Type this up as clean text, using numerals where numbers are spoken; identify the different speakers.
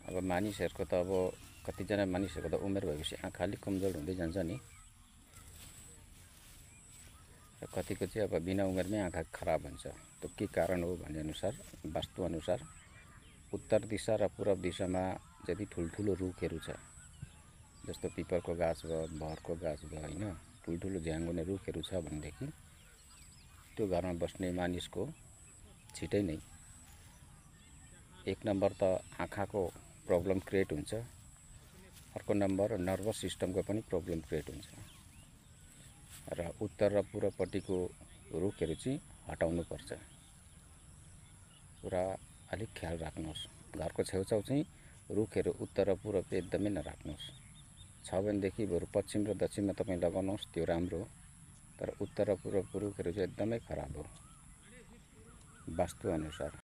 Speaker 1: अब मानिसहरूको त अब कतिजना मानिसहरूको त उमेर भएपछि आँखा अलिक कमजोर हुँदै जान्छ नि। र कतिको चाहिँ अब बिना उमेरमै आँखा खराब हुन्छ। त्यो के कारण हो भने अनुसार वास्तुअनुसार उत्तर दिशा र पूर्व दिशामा यदि ठुल्ठुलो रुखहरू छ, जस्तो पिपलको गाछ भयो, बरको गाछ भयो होइन, ठुल्ठुलो झ्याङ हुने रुखहरू छ भनेदेखि त्यो घरमा बस्ने मानिसको छिटै नै एक नम्बर त आँखाको प्रब्लम क्रिएट हुन्छ, अर्को नम्बर नर्भस सिस्टमको पनि प्रब्लम क्रिएट हुन्छ। र उत्तर र पूर्वपट्टिको रुखहरू चाहिँ हटाउनुपर्छ। पुरा अलिक ख्याल राख्नुहोस्। घरको छेउछाउ चाहिँ रुखहरू उत्तर र पूर्व चाहिँ एकदमै नराख्नुहोस्। छ भनेदेखि बरु पश्चिम र दक्षिणमा तपाईँ लगाउनुहोस्, त्यो राम्रो हो। तर उत्तर र पूर्वको रुखहरू चाहिँ एकदमै खराब हो वास्तुअनुसार।